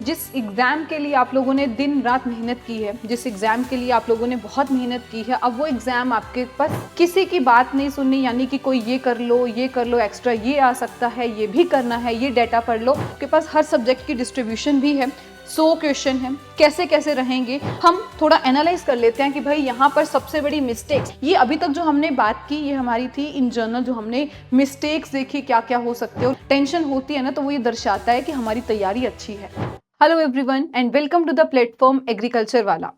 जिस एग्ज़ाम के लिए आप लोगों ने दिन रात मेहनत की है, जिस एग्ज़ाम के लिए आप लोगों ने बहुत मेहनत की है, अब वो एग्ज़ाम आपके पास किसी की बात नहीं सुननी, यानी कि कोई ये कर लो, एक्स्ट्रा ये आ सकता है, ये भी करना है, ये डेटा पढ़ लो। आपके पास हर सब्जेक्ट की डिस्ट्रीब्यूशन भी है, 100 क्वेश्चन है, कैसे कैसे रहेंगे हम थोड़ा एनालाइज कर लेते हैं कि भाई यहाँ पर सबसे बड़ी मिस्टेक्स, ये अभी तक जो हमने बात की ये हमारी थी इन जनरल, जो हमने मिस्टेक्स देखी क्या क्या हो सकते हैं और टेंशन होती है ना, तो वो ये दर्शाता है कि हमारी तैयारी अच्छी है। Hello everyone and welcome to the platform agriculture वाला।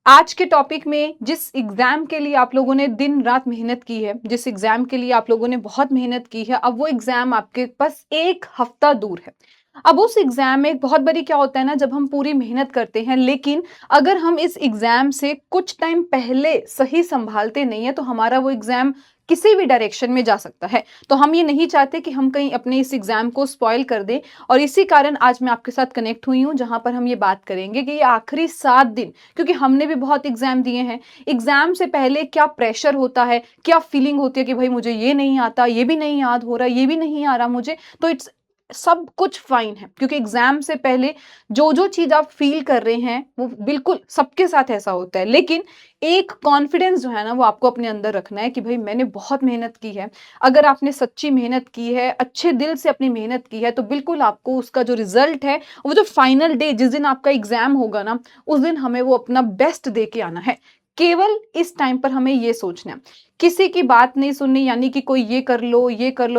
आज के टॉपिक में जिस एग्जाम के लिए आप लोगों ने दिन रात मेहनत की है, जिस एग्जाम के लिए आप लोगों ने बहुत मेहनत की है, अब वो एग्जाम आपके पास एक हफ्ता दूर है। अब उस एग्जाम में बहुत बड़ी क्या होता है ना, जब हम पूरी मेहनत करते हैं लेकिन अगर हम इस एग्जाम से कुछ टाइम पहले सही संभालते नहीं है तो हमारा वो एग्जाम किसी भी डायरेक्शन में जा सकता है। तो हम ये नहीं चाहते कि हम कहीं अपने इस एग्जाम को स्पॉइल कर दें, और इसी कारण आज मैं आपके साथ कनेक्ट हुई हूँ जहां पर हम ये बात करेंगे कि ये आखिरी 7 दिन, क्योंकि हमने भी बहुत एग्जाम दिए हैं, एग्जाम से पहले क्या प्रेशर होता है, क्या फीलिंग होती है कि भाई मुझे ये नहीं आता, ये भी नहीं याद हो रहा, ये भी नहीं आ रहा मुझे, तो इट्स सब कुछ फाइन है, क्योंकि एग्जाम से पहले जो जो चीज आप फील कर रहे हैं वो बिल्कुल सबके साथ ऐसा होता है। लेकिन एक कॉन्फिडेंस जो है ना वो आपको अपने अंदर रखना है कि भाई मैंने बहुत मेहनत की है। अगर आपने सच्ची मेहनत की है, अच्छे दिल से अपनी मेहनत की है, तो बिल्कुल आपको उसका जो रिजल्ट है, वो जो फाइनल डे जिस दिन आपका एग्जाम होगा ना, उस दिन हमें वो अपना बेस्ट दे के आना है। केवल इस टाइम पर हमें ये सोचना है, किसी की बात नहीं सुननी, यानी कि कोई ये कर लो,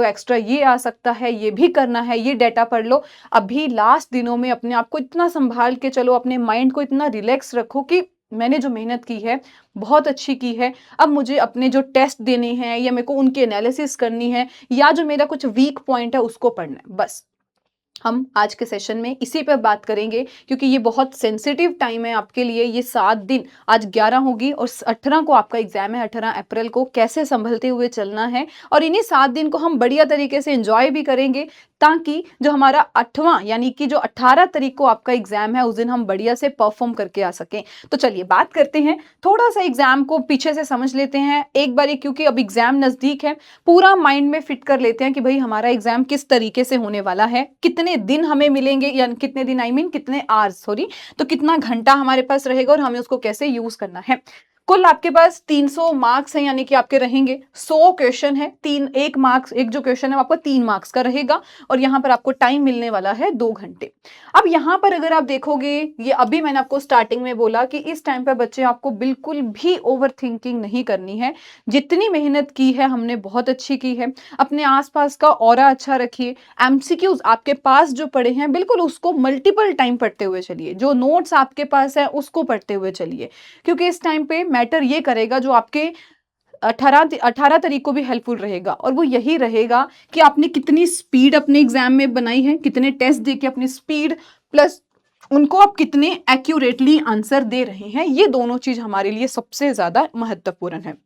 एक्स्ट्रा ये आ सकता है, ये भी करना है, ये डेटा पढ़ लो। अभी लास्ट दिनों में अपने आप को इतना संभाल के चलो, अपने माइंड को इतना रिलैक्स रखो कि मैंने जो मेहनत की है बहुत अच्छी की है। अब मुझे अपने जो टेस्ट देने हैं या मेरे को उनकी एनालिसिस करनी है, या जो मेरा कुछ वीक पॉइंट है उसको पढ़ना है, बस। हम आज के सेशन में इसी पर बात करेंगे, क्योंकि ये बहुत सेंसिटिव टाइम है आपके लिए। ये 7 दिन, आज 11 होगी और 18 को आपका एग्जाम है, 18 अप्रैल को, कैसे संभलते हुए चलना है। और इन्हीं 7 दिन को हम बढ़िया तरीके से एंजॉय भी करेंगे, ताकि जो हमारा 8वां यानी कि जो 18 तारीख को आपका एग्जाम है, उस दिन हम बढ़िया से परफॉर्म करके आ सकें। तो चलिए बात करते हैं, थोड़ा सा एग्जाम को पीछे से समझ लेते हैं एक बारी, क्योंकि अब एग्जाम नजदीक है। पूरा माइंड में फिट कर लेते हैं कि भाई हमारा एग्जाम किस तरीके से होने वाला है, कितने दिन हमें मिलेंगे, या कितने दिन आई मीन कितने आवर्स, सॉरी, तो कितना घंटा हमारे पास रहेगा और हमें उसको कैसे यूज करना है। कुल आपके पास 300 मार्क्स हैं, यानी कि आपके रहेंगे 100 क्वेश्चन है, एक मार्क्स, एक जो क्वेश्चन है आपको 3 मार्क्स का रहेगा, और यहाँ पर आपको टाइम मिलने वाला है 2 घंटे। अब यहाँ पर अगर आप देखोगे, ये अभी मैंने आपको स्टार्टिंग में बोला कि इस टाइम पर बच्चे आपको बिल्कुल भी ओवर थिंकिंग नहीं करनी है। जितनी मेहनत की है हमने बहुत अच्छी की है। अपने आसपास का ऑरा अच्छा रखिए। एमसीक्यूज आपके पास जो पड़े हैं बिल्कुल उसको मल्टीपल टाइम पढ़ते हुए चलिए, जो नोट्स आपके पास है उसको पढ़ते हुए चलिए, क्योंकि इस टाइम पे मैटर ये करेगा, जो आपके 18 तारीख को भी हेल्पफुल रहेगा, और वो यही रहेगा कि आपने कितनी स्पीड अपने एग्जाम में बनाई है, कितने टेस्ट देके अपनी स्पीड, प्लस उनको आप कितने एक्यूरेटली आंसर दे रहे हैं। ये दोनों चीज हमारे लिए सबसे ज्यादा महत्वपूर्ण है।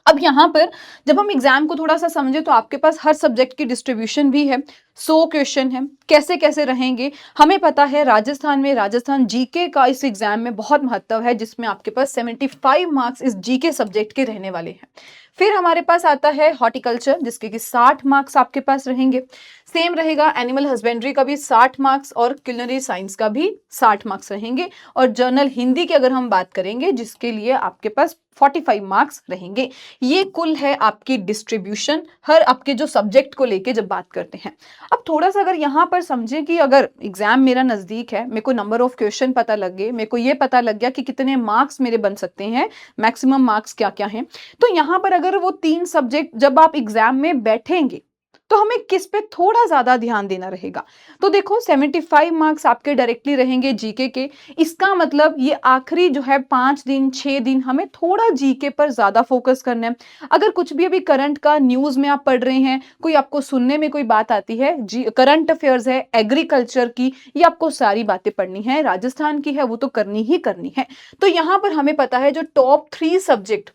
अब यहाँ पर जब हम एग्जाम को थोड़ा सा समझे, तो आपके पास हर सब्जेक्ट की डिस्ट्रीब्यूशन भी है, 100 क्वेश्चन है, कैसे कैसे रहेंगे हमें पता है। राजस्थान जीके का इस एग्जाम में बहुत महत्व है, जिसमें आपके पास 75 मार्क्स इस जीके सब्जेक्ट के रहने वाले हैं। फिर हमारे पास आता है हॉर्टिकल्चर, जिसके कि 60 मार्क्स आपके पास रहेंगे। सेम रहेगा एनिमल हस्बेंड्री का भी 60 मार्क्स, और क्यूलिनरी साइंस का भी 60 मार्क्स रहेंगे। और जर्नल हिंदी की अगर हम बात करेंगे, जिसके लिए आपके पास 45 मार्क्स रहेंगे। ये कुल है आपकी डिस्ट्रीब्यूशन, हर आपके जो सब्जेक्ट को लेके जब बात करते हैं। अब थोड़ा सा अगर यहाँ पर समझें कि अगर एग्जाम मेरा नजदीक है, मेरे को नंबर ऑफ क्वेश्चन पता लग गए, मेरे को ये पता लग गया कि कितने मार्क्स मेरे बन सकते हैं, मैक्सिमम मार्क्स क्या क्या हैं, तो यहाँ पर अगर वो 3 सब्जेक्ट जब आप एग्जाम में बैठेंगे, तो हमें किस पे थोड़ा ज्यादा ध्यान देना रहेगा। तो देखो 75 मार्क्स आपके डायरेक्टली रहेंगे जीके के। इसका मतलब ये आखिरी जो है 5 दिन 6 दिन हमें थोड़ा जीके पर ज्यादा फोकस करना है। अगर कुछ भी अभी करंट का न्यूज में आप पढ़ रहे हैं, कोई आपको सुनने में कोई बात आती है, जी करंट अफेयर्स है, एग्रीकल्चर की, ये आपको सारी बातें पढ़नी है, राजस्थान की है वो तो करनी ही करनी है। तो यहाँ पर हमें पता है जो टॉप 3 सब्जेक्ट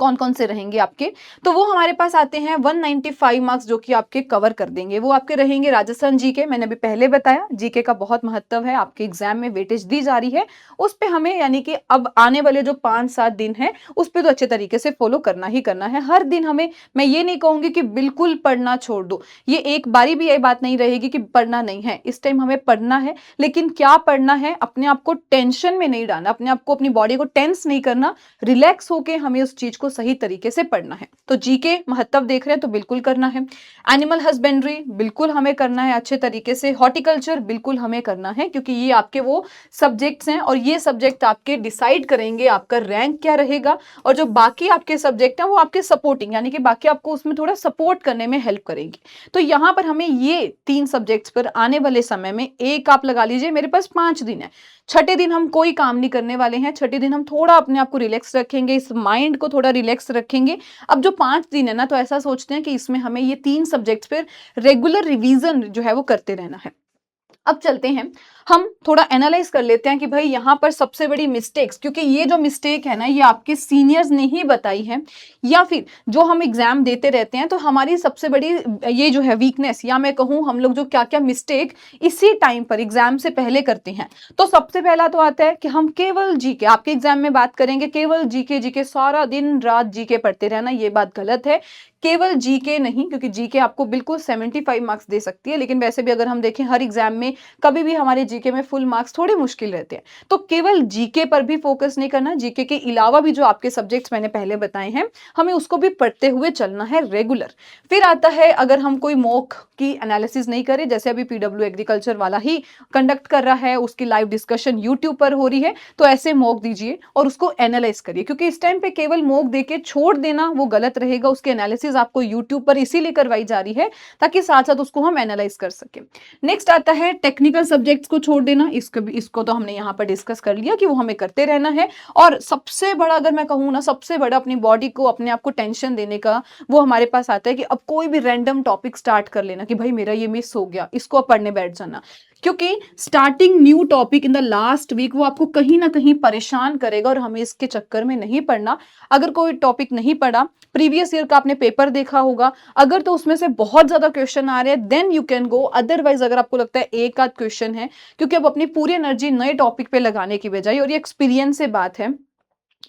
कौन कौन से रहेंगे आपके, तो वो हमारे पास आते हैं 195 मार्क्स जो कि आपके कवर कर देंगे। वो आपके रहेंगे राजस्थान जीके, मैंने अभी पहले बताया जीके का बहुत महत्व है, आपके एग्जाम में वेटेज दी जा रही है उस पे हमें, यानी कि अब आने वाले जो 5-7 दिन है उस पे तो अच्छे तरीके से फॉलो करना ही करना है। हर दिन हमें, मैं ये नहीं कहूंगी कि बिल्कुल पढ़ना छोड़ दो, ये एक बारी भी ये बात नहीं रहेगी कि पढ़ना नहीं है, इस टाइम हमें पढ़ना है, लेकिन क्या पढ़ना है, अपने आप को टेंशन में नहीं डालना, अपने आप को, अपनी बॉडी को टेंस नहीं करना, रिलैक्स होके हमें उस चीज को सही तरीके से पढ़ना है। तो जीके महत्व देख रहे हैं तो बिल्कुल करना है। एनिमल हस्बेंड्री बिल्कुल हमें करना है अच्छे तरीके से। हॉर्टिकल्चर बिल्कुल हमें करना है, क्योंकि ये आपके वो सब्जेक्ट्स हैं और ये सब्जेक्ट आपके डिसाइड करेंगे आपका रैंक क्या रहेगा, और जो बाकी आपके सब्जेक्ट हैं वो आपके सपोर्टिंग, यानी कि बाकी आपको उसमें थोड़ा सपोर्ट करने में हेल्प करेंगे। तो यहाँ पर हमें ये 3 सब्जेक्ट्स पर आने वाले समय में, एक आप लगा लीजिए मेरे पास 5 दिन है, छठे दिन हम कोई काम नहीं करने वाले हैं, छठे दिन हम थोड़ा अपने आप को रिलैक्स रखेंगे, इस माइंड को थोड़ा रिलैक्स रखेंगे। अब जो 5 दिन है ना, तो ऐसा सोचते हैं कि इसमें हमें ये 3 सब्जेक्ट्स पर रेगुलर रिवीजन जो है वो करते रहना है। अब चलते हैं, हम थोड़ा एनालाइज कर लेते हैं कि भाई यहाँ पर सबसे बड़ी मिस्टेक्स, क्योंकि ये जो मिस्टेक है ना ये आपके सीनियर्स ने ही बताई है, या फिर जो हम एग्जाम देते रहते हैं तो हमारी सबसे बड़ी ये जो है वीकनेस, या मैं कहूँ हम लोग जो क्या क्या मिस्टेक इसी टाइम पर एग्जाम से पहले करते हैं। तो सबसे पहला तो आता है कि हम केवल जीके, आपके एग्जाम में बात करेंगे केवल जीके, जीके सारा दिन रात जीके पढ़ते रहना, ये बात गलत है। केवल जीके नहीं, क्योंकि जीके आपको बिल्कुल 75 मार्क्स दे सकती है, लेकिन वैसे भी अगर हम देखें हर एग्जाम में कभी भी हमारे जीके में फुल मार्क्स थोड़े मुश्किल रहते हैं। तो केवल जीके पर भी फोकस नहीं करना, जीके के अलावा भी जो आपके सब्जेक्ट्स मैंने पहले बताए हैं हमें उसको भी पढ़ते हुए चलना है रेगुलर। फिर आता है, अगर हम कोई मॉक की एनालिसिस नहीं करें, जैसे अभी पीडब्ल्यू एग्रीकल्चर वाला ही कंडक्ट कर रहा है, उसकी लाइव डिस्कशन यूट्यूब पर हो रही है, तो ऐसे मॉक दीजिए और उसको एनालाइज करिए, क्योंकि इस टाइम पे केवल मॉक देके छोड़ देना वो गलत रहेगा। उसके एनालिसिस आपको यूट्यूब पर इसीलिए करवाई जा रही है ताकि साथ साथ उसको हम एनालाइज कर सके। नेक्स्ट आता है टेक्निकल सब्जेक्ट्स को छोड़ देना, इसको तो हमने यहाँ पर डिस्कस कर लिया कि वो हमें करते रहना है। और सबसे बड़ा, अगर मैं कहूँ ना, सबसे बड़ा अपनी बॉडी को, अपने आप को टेंशन देने का वो हमारे पास आता है कि अब कोई भी रैंडम टॉपिक स्टार्ट कर लेना कि भाई मेरा ये मिस हो गया, इसको अब पढ़ने बैठ जाना, क्योंकि starting new topic in the last week वो आपको कहीं ना कहीं परेशान करेगा, और हमें इसके चक्कर में नहीं पढ़ना। अगर कोई टॉपिक नहीं पढ़ा, प्रीवियस ईयर का आपने पेपर देखा होगा, अगर तो उसमें से बहुत ज्यादा क्वेश्चन आ रहे हैं then you can go, otherwise अगर आपको लगता है एक आध क्वेश्चन है, क्योंकि अब अपनी पूरी एनर्जी नए टॉपिक पे लगाने की बजाय, और ये एक्सपीरियंस से बात है,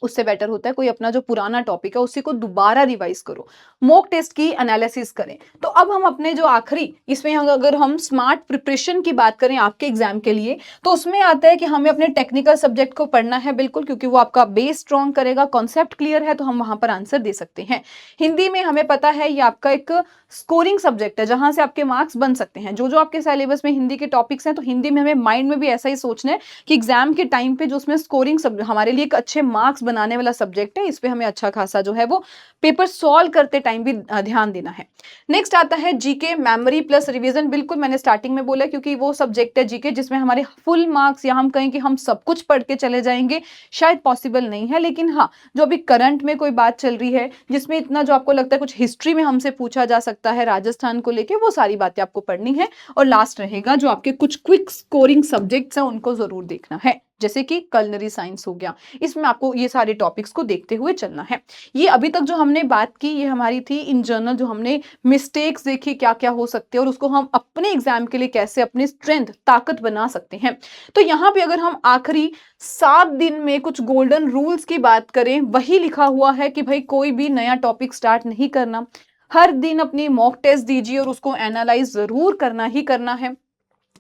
उससे बेटर होता है कोई अपना जो पुराना टॉपिक है उसी को दोबारा रिवाइज करो, मॉक टेस्ट की एनालिसिस करें। तो अब हम अपने जो आखिरी, इसमें अगर हम स्मार्ट प्रिपरेशन की बात करें आपके एग्जाम के लिए, तो उसमें आता है कि हमें अपने टेक्निकल सब्जेक्ट को पढ़ना है बिल्कुल, क्योंकि वो आपका बेस स्ट्रॉन्ग करेगा, कॉन्सेप्ट क्लियर है तो हम वहां पर आंसर दे सकते हैं। हिंदी में हमें पता है ये आपका एक स्कोरिंग सब्जेक्ट है जहां से आपके मार्क्स बन सकते हैं। जो जो आपके सिलेबस में हिंदी के टॉपिक्स हैं, तो हिंदी में हमें माइंड में भी ऐसा ही सोचना है कि एग्जाम के टाइम पे जो उसमें स्कोरिंग हमारे लिए एक अच्छे मार्क्स बनाने वाला सब्जेक्ट है, इस पे हमें अच्छा खासा जो है वो पेपर सॉल्व करते टाइम भी ध्यान देना है। नेक्स्ट आता है जीके मेमोरी प्लस रिवीजन, बिल्कुल मैंने स्टार्टिंग में बोला, क्योंकि वो सब्जेक्ट है जीके जिसमें हमारे फुल मार्क्स, या हम कहें कि हम सब कुछ पढ़ के चले जाएंगे, शायद पॉसिबल नहीं है, लेकिन हाँ जो अभी करंट में कोई बात चल रही है जिसमें इतना जो आपको लगता है कुछ हिस्ट्री में हमसे पूछा जा सकता है राजस्थान को लेके, वो सारी बातें आपको पढ़नी है। और लास्ट रहेगा जो आपके कुछ क्विक स्कोरिंग सब्जेक्ट्स हैं उनको जरूर देखना है, जैसे कि कलनरी साइंस हो गया, इसमें आपको ये सारे टॉपिक्स को देखते हुए चलना है। ये अभी तक जो हमने बात की ये हमारी थी इन जनरल, जो हमने मिस्टेक्स देखी क्या क्या हो सकते हैं और उसको हम अपने एग्जाम के लिए कैसे अपनी स्ट्रेंथ, ताकत बना सकते हैं। तो यहाँ पे अगर हम आखिरी 7 दिन में कुछ गोल्डन रूल्स की बात करें, वही लिखा हुआ है कि भाई कोई भी नया टॉपिक स्टार्ट नहीं करना, हर दिन अपनी मॉक टेस्ट दीजिए और उसको एनालाइज जरूर करना ही करना है,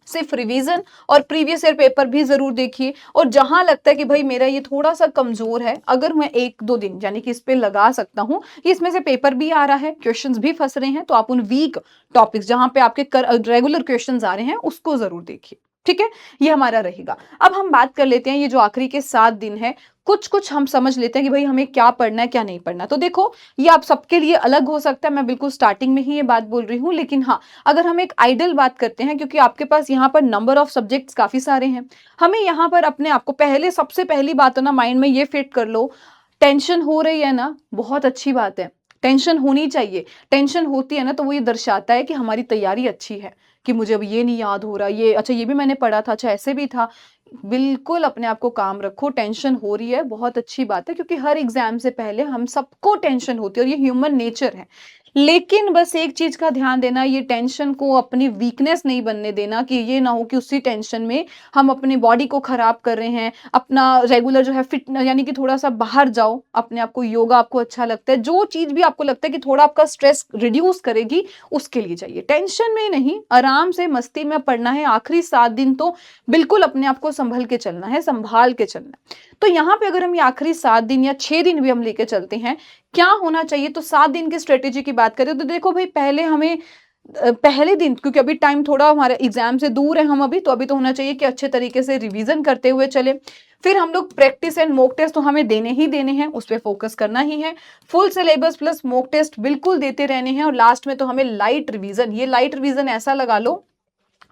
सिर्फ रिवीजन और प्रीवियस ईयर पेपर भी जरूर देखिए, और जहां लगता है कि भाई मेरा ये थोड़ा सा कमजोर है, अगर मैं 1-2 दिन यानी कि इस पे लगा सकता हूं, इसमें से पेपर भी आ रहा है, क्वेश्चंस भी फंस रहे हैं, तो आप उन वीक टॉपिक्स जहां पे आपके रेगुलर क्वेश्चंस आ रहे हैं उसको जरूर देखिए। ठीक है, ये हमारा रहेगा। अब हम बात कर लेते हैं ये जो आखिरी के 7 दिन है, कुछ कुछ हम समझ लेते हैं कि भाई हमें क्या पढ़ना है क्या नहीं पढ़ना। तो देखो ये आप सबके लिए अलग हो सकता है, मैं बिल्कुल स्टार्टिंग में ही ये बात बोल रही हूँ, लेकिन हाँ अगर हम एक आइडल बात करते हैं, क्योंकि आपके पास यहाँ पर नंबर ऑफ सब्जेक्ट्स काफी सारे हैं, हमें यहाँ पर अपने आप को पहले, सबसे पहली बात है ना माइंड में ये फिट कर लो, टेंशन हो रही है ना, बहुत अच्छी बात है, टेंशन होनी चाहिए। टेंशन होती है ना तो वो ये दर्शाता है कि हमारी तैयारी अच्छी है, कि मुझे अब ये नहीं याद हो रहा, ये अच्छा ये भी मैंने पढ़ा था, अच्छा ऐसे भी था, बिल्कुल अपने आप को काम रखो, टेंशन हो रही है, बहुत अच्छी बात है क्योंकि हर एग्ज़ाम से पहले हम सबको टेंशन होती है और ये ह्यूमन नेचर है। लेकिन बस एक चीज़ का ध्यान देना, ये टेंशन को अपनी वीकनेस नहीं बनने देना कि ये ना हो कि उसी टेंशन में हम अपनी बॉडी को खराब कर रहे हैं, अपना रेगुलर जो है फिट यानी कि थोड़ा-सा बाहर जाओ, अपने आप को योगा आपको अच्छा लगता है, जो चीज़ भी आपको लगता है कि थोड़ा आपका स्ट्रेस रिड्यूस करेगी, उसके लिए जाइए। टेंशन में नहीं, आराम से मस्ती में पढ़ना है, आखिरी 7 दिन तो बिल्कुल अपने आप को सँभल के चलना है, सँभाल के चलना है। तो यहाँ पे अगर हम ये आखिरी 7 दिन या 6 दिन भी हम लेके चलते हैं, क्या होना चाहिए? तो 7 दिन की स्ट्रैटेजी की बात करें तो देखो भई पहले हमें पहले दिन क्योंकि अभी टाइम थोड़ा हमारे एग्ज़ाम से दूर है हम अभी, तो अभी तो होना चाहिए कि अच्छे तरीके से रिवीज़न करते हुए चलें। फिर हम लोग प्रैक्टिस एंड मॉक टेस्ट तो हमें देने ही देने हैं, उस पे फ़ोकस करना ही है। Full syllabus plus mock test बिल्कुल देते रहने हैं और लास्ट में तो हमें लाइट रिवीज़न, ये लाइट रिवीज़न ऐसा लगा लो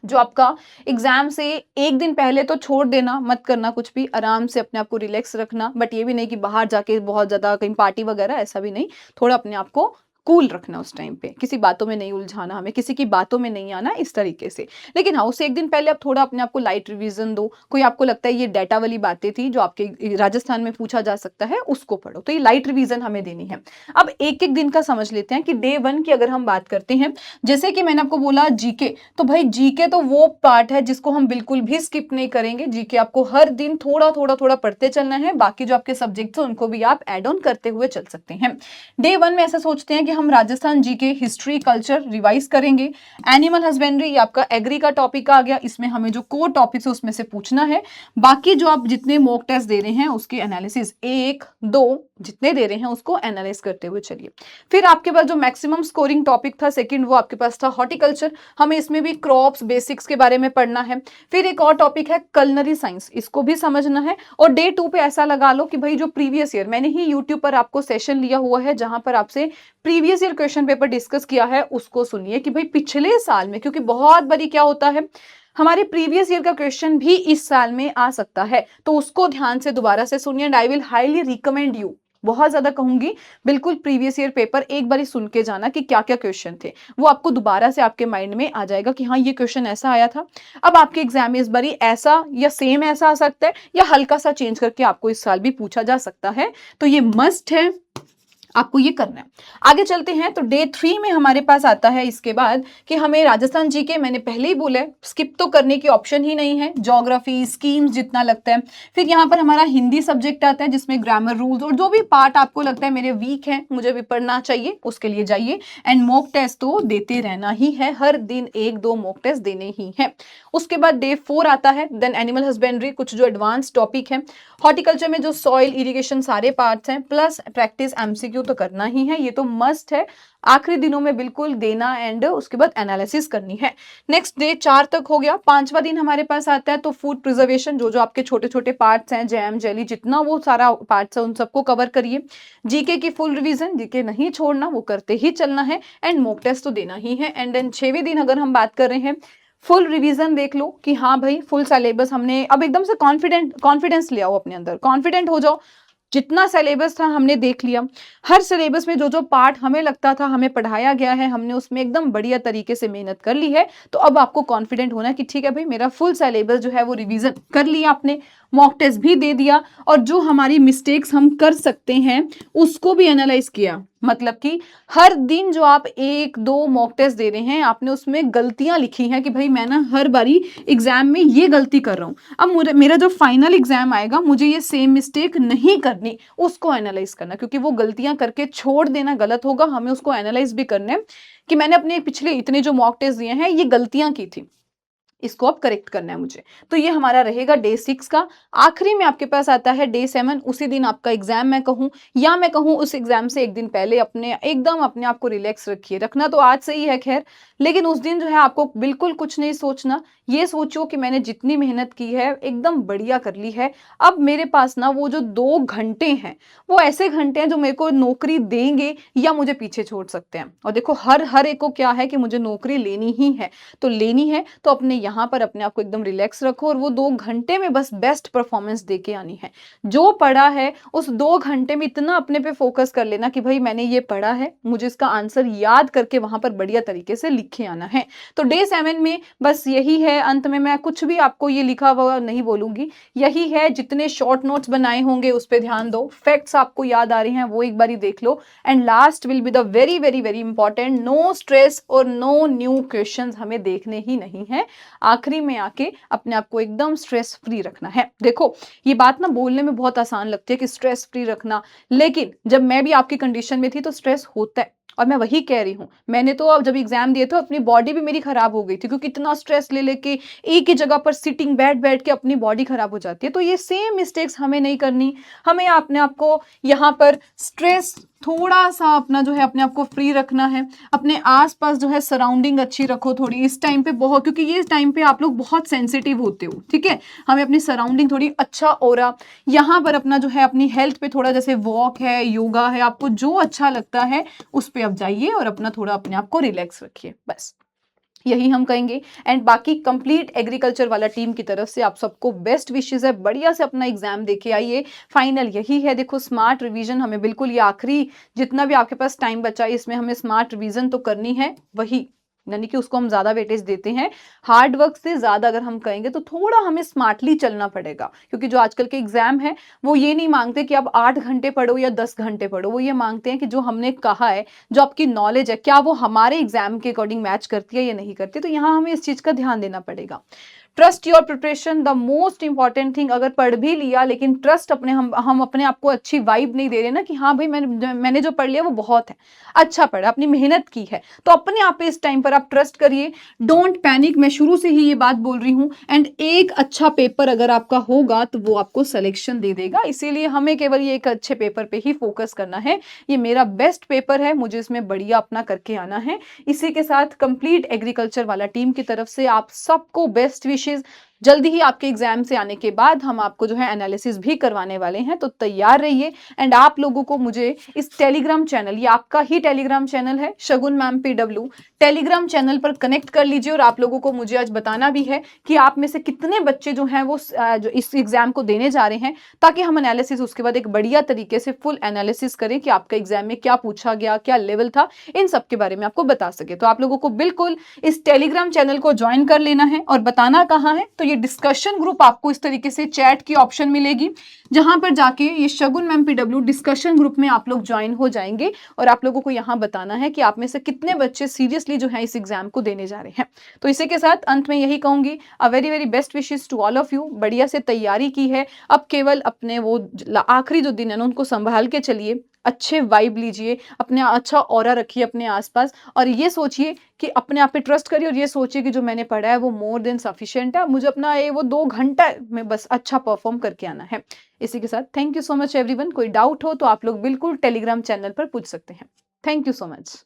जो आपका एग्जाम से एक दिन पहले तो छोड़ देना, मत करना कुछ भी, आराम से अपने आप को रिलैक्स रखना, बट ये भी नहीं कि बाहर जाके बहुत ज़्यादा कहीं पार्टी वगैरह, ऐसा भी नहीं। थोड़ा अपने आप को कूल रखना उस टाइम पे, किसी बातों में नहीं उलझाना हमें, किसी की बातों में नहीं आना इस तरीके से। लेकिन हाँ, उससे एक दिन पहले आप थोड़ा अपने आप को लाइट रिवीजन दो। कोई आपको लगता है ये डाटा वाली बातें थी जो आपके राजस्थान में पूछा जा सकता है, उसको पढ़ो। तो ये लाइट रिवीजन हमें देनी है। अब एक-एक दिन का समझ लेते हैं कि डे 1 की अगर हम बात करते हैं, जैसे कि मैंने आपको बोला जीके, तो भाई जीके तो वो पार्ट है जिसको हम बिल्कुल भी स्किप नहीं करेंगे। जीके आपको हर दिन थोड़ा पढ़ते चलना है, बाकी जो आपके सब्जेक्ट्स हैं उनको भी आप ऐड ऑन करते हुए चल सकते हैं। डे 1 में ऐसा सोचते हैं कि हम Rajasthan GK, history, culture revise करेंगे। एनिमल हस्बेंड्री, ये आपका एग्री का टॉपिक आ गया, इसमें हमें जो कोर टॉपिक्स है उसमें से पूछना है। बाकी जो आप जितने मॉक टेस्ट दे रहे हैं उसके एनालिसिस 1, 2 जितने दे रहे हैं उसको एनालाइज करते हुए चलिए। फिर आपके पास जो मैक्सिमम स्कोरिंग टॉपिक था सेकंड, वो आपके पास था हॉर्टिकल्चर। हमें इसमें भी क्रॉप्स बेसिक्स के बारे में पढ़ना है। फिर एक और टॉपिक है कलनरी साइंस, इसको भी समझना है। और डे 2 पे ऐसा लगा लो कि भाई जो प्रीवियस ईयर, मैंने ही यूट्यूब पर आपको सेशन लिया हुआ है जहां पर आपसे previous year question paper discuss किया है, उसको सुनिए कि भाई पिछले साल में, क्योंकि बहुत बारी क्या होता है हमारे प्रीवियस ईयर का क्वेश्चन भी इस साल में आ सकता है, तो उसको ध्यान से दोबारा से सुनिए। And I will highly recommend you, बहुत ज्यादा कहूंगी, बिल्कुल प्रीवियस ईयर पेपर एक बार सुन के जाना कि क्या क्या क्वेश्चन थे, वो आपको दोबारा से आपके माइंड में आ जाएगा कि हाँ ये क्वेश्चन ऐसा आया था। अब आपके एग्जाम में इस बारी ऐसा या सेम ऐसा आ सकता है या हल्का सा चेंज करके आपको इस साल भी पूछा जा सकता है, तो ये मस्ट है, आपको ये करना है। आगे चलते हैं तो डे 3 में हमारे पास आता है इसके बाद कि हमें राजस्थान जीके, मैंने पहले ही बोला है स्किप तो करने की ऑप्शन ही नहीं है, ज्योग्राफी, स्कीम्स जितना लगता है। फिर यहाँ पर हमारा हिंदी सब्जेक्ट आता है जिसमें ग्रामर, रूल्स और जो भी पार्ट आपको लगता है मेरे वीक है, मुझे भी पढ़ना चाहिए, उसके लिए जाइए। एंड मॉक टेस्ट तो देते रहना ही है, हर दिन 1-2 मॉक टेस्ट देने ही है। उसके बाद डे 4 आता है, देन एनिमल हस्बेंड्री, कुछ जो एडवांस टॉपिक है। हॉर्टिकल्चर में जो सॉइल, इरिगेशन सारे पार्ट्स हैं, प्लस प्रैक्टिस एमसीक्यू तो करना ही है, ये तो मस्ट है, आखिरी दिनों में बिल्कुल देना। एंड उसके बाद एनालिसिस करनी है। नेक्स्ट डे 4 तक हो गया। 5वां दिन हमारे पास आता है तो फूड प्रिजर्वेशन, जो जो आपके छोटे छोटे पार्ट्स हैं, जैम, जेली, जितना वो सारा पार्ट्स है उन सबको कवर करिए। जीके की फुल रिवीजन, जीके नहीं छोड़ना, वो करते ही चलना है। एंड मॉक टेस्ट तो देना ही है। एंड देन 6वें दिन अगर हम बात कर रहे हैं, फुल रिवीजन देख लो कि हाँ भाई फुल सिलेबस हमने, अब एकदम से कॉन्फिडेंस ले आओ अपने अंदर, कॉन्फिडेंट हो जाओ, जितना सिलेबस था हमने देख लिया। हर सिलेबस में जो जो पार्ट हमें लगता था हमें पढ़ाया गया है, हमने उसमें एकदम बढ़िया तरीके से मेहनत कर ली है। तो अब आपको कॉन्फिडेंट होना है कि ठीक है भाई मेरा फुल सिलेबस जो है वो रिवीजन कर लिया आपने, मॉक टेस्ट भी दे दिया, और जो हमारी मिस्टेक्स हम कर सकते हैं उसको भी एनालाइज किया। मतलब कि हर दिन जो आप 1-2 मॉक टेस्ट दे रहे हैं, आपने उसमें गलतियां लिखी हैं कि भाई मैं ना हर बारी एग्जाम में ये गलती कर रहा हूँ, अब मेरा जो फाइनल एग्जाम आएगा मुझे ये सेम मिस्टेक नहीं करनी, उसको एनालाइज करना। क्योंकि वो गलतियां करके छोड़ देना गलत होगा, हमें उसको एनालाइज भी करना है कि मैंने अपने पिछले इतने जो मॉक टेस्ट दिए हैं ये गलतियां की थी, इसको अब करेक्ट करना है मुझे। तो ये हमारा रहेगा डे 6 का। आखिरी में आपके पास आता है डे 7, उसी दिन आपका एग्जाम मैं कहूँ, या मैं कहूँ उस एग्जाम से एक दिन पहले एकदम अपने आप को रिलैक्स रखिए। रखना तो आज से ही है खैर, लेकिन उस दिन जो है आपको बिल्कुल कुछ नहीं सोचना, ये सोचो कि मैंने जितनी मेहनत की है एकदम बढ़िया कर ली है। अब मेरे पास ना वो जो 2 घंटे हैं, वो ऐसे घंटे हैं जो मेरे को नौकरी देंगे या मुझे पीछे छोड़ सकते हैं। और देखो हर एक को क्या है कि मुझे नौकरी लेनी ही है, तो लेनी है तो अपने यहाँ पर अपने आप को एकदम रिलैक्स रखो और वो 2 घंटे में बस बेस्ट परफॉर्मेंस दे के आनी है। जो पढ़ा है उस 2 घंटे में इतना अपने पे फोकस कर लेना कि भाई मैंने ये पढ़ा है, मुझे इसका आंसर याद करके वहां पर बढ़िया तरीके से लिख के आना है। तो डे 7 में बस यही है, है, अंत में मैं कुछ भी आपको ये लिखा हुआ नहीं बोलूंगी, यही है। जितने शॉर्ट नोट्स बनाए होंगे उस पर ध्यान दो, फैक्ट्स आपको याद आ रही हैं वो एक बारी देख लो, and last will be the very very very important, no stress और नो न्यू क्वेश्चंस हमें देखने ही नहीं है। आखिरी में आके अपने आप को एकदम स्ट्रेस फ्री रखना है। देखो ये बात ना बोलने में बहुत आसान लगती है कि स्ट्रेस फ्री रखना, लेकिन जब मैं भी आपकी कंडीशन में थी तो स्ट्रेस होता है, और मैं वही कह रही हूँ। मैंने तो अब जब एग्जाम दिए तो अपनी बॉडी भी मेरी खराब हो गई थी, क्योंकि इतना स्ट्रेस ले लेके एक ही जगह पर सिटिंग बैठ बैठ के अपनी बॉडी खराब हो जाती है। तो ये सेम मिस्टेक्स हमें नहीं करनी। हमें अपने आप को यहाँ पर स्ट्रेस थोड़ा सा अपना जो है अपने आप को फ्री रखना है। अपने आसपास जो है सराउंडिंग अच्छी रखो थोड़ी इस टाइम पे बहुत, क्योंकि ये टाइम पे आप लोग बहुत सेंसिटिव होते हो, ठीक है। हमें अपनी सराउंडिंग थोड़ी अच्छा ओरा, यहाँ पर अपना जो है अपनी हेल्थ पे थोड़ा, जैसे वॉक है, योगा है, आपको जो अच्छा लगता है उस पे आप जाइए और अपना थोड़ा अपने आप को रिलैक्स रखिए, बस यही हम कहेंगे। एंड बाकी कंप्लीट एग्रीकल्चर वाला टीम की तरफ से आप सबको बेस्ट विशेस है, बढ़िया से अपना एग्जाम देके आइए। फाइनल यही है, देखो स्मार्ट रिवीजन हमें बिल्कुल, ये आखिरी जितना भी आपके पास टाइम बचा है इसमें हमें स्मार्ट रिवीजन तो करनी है, वही यानी कि उसको हम ज्यादा वेटेज देते हैं। हार्ड वर्क से ज्यादा अगर हम कहेंगे तो थोड़ा हमें स्मार्टली चलना पड़ेगा, क्योंकि जो आजकल के एग्जाम है वो ये नहीं मांगते कि आप 8 घंटे पढ़ो या 10 घंटे पढ़ो, वो ये मांगते हैं कि जो हमने कहा है, जो आपकी नॉलेज है, क्या वो हमारे एग्जाम के अकॉर्डिंग मैच करती है या नहीं करती। तो यहाँ हमें इस चीज का ध्यान देना पड़ेगा। Trust your preparation, the most important thing. अगर पढ़ भी लिया लेकिन ट्रस्ट अपने हम अपने आप को अच्छी वाइब नहीं दे रहे ना कि हाँ भाई मैंने जो पढ़ लिया वो बहुत है, अच्छा पढ़ा, अपनी मेहनत की है, तो अपने आप पे इस टाइम पर आप ट्रस्ट करिए। डोंट पैनिक, मैं शुरू से ही ये बात बोल रही हूँ। एंड एक अच्छा पेपर अगर आपका होगा तो वो आपको सिलेक्शन दे देगा, इसीलिए हमें केवल ये एक अच्छे पेपर पे ही फोकस करना है। ये मेरा बेस्ट पेपर है, मुझे इसमें बढ़िया अपना करके आना है। इसी के साथ कंप्लीट एग्रीकल्चर वाला टीम की तरफ से आप सबको बेस्ट विशेष। जल्दी ही आपके एग्जाम से आने के बाद हम आपको जो है एनालिसिस भी करवाने वाले हैं, तो तैयार रहिए। एंड आप लोगों को मुझे इस टेलीग्राम चैनल, ये आपका ही टेलीग्राम चैनल है शगुन मैम PW, टेलीग्राम चैनल पर कनेक्ट कर लीजिए। और आप लोगों को मुझे आज बताना भी है कि आप में से कितने बच्चे जो हैं वो जो इस एग्जाम को देने जा रहे हैं, ताकि हम एनालिसिस उसके बाद एक बढ़िया तरीके से फुल एनालिसिस करें कि आपका एग्जाम में क्या पूछा गया, क्या लेवल था, इन सब के बारे में आपको बता सके। तो आप लोगों को बिल्कुल इस टेलीग्राम चैनल को ज्वाइन कर लेना है। और बताना कहाँ है, तो ये डिस्कशन ग्रुप आपको इस तरीके से चैट की ऑप्शन मिलेगी, जहां पर जाके ये शगुन मैम PW डिस्कशन ग्रुप में आप लोग ज्वाइन हो जाएंगे। और आप लोगों को यहां बताना है कि आप में से कितने बच्चे सीरियसली जो है इस एग्जाम को देने जा रहे हैं। तो इसी के साथ अंत में यही कहूंगी, a very very best wishes to all of you. बढ़िया से तैयारी की है, अब केवल अपने वो आखिरी जो दिन है ना उनको संभाल के चलिए, अच्छे वाइब लीजिए, अपने अच्छा ऑरा रखिए अपने आसपास, और ये सोचिए कि अपने आप पे ट्रस्ट करिए, और ये सोचिए कि जो मैंने पढ़ा है वो मोर देन सफिशिएंट है, मुझे अपना ये वो 2 घंटा में बस अच्छा परफॉर्म करके आना है। इसी के साथ thank you so much everyone. कोई डाउट हो तो आप लोग बिल्कुल टेलीग्राम चैनल पर पूछ सकते हैं। Thank you so much.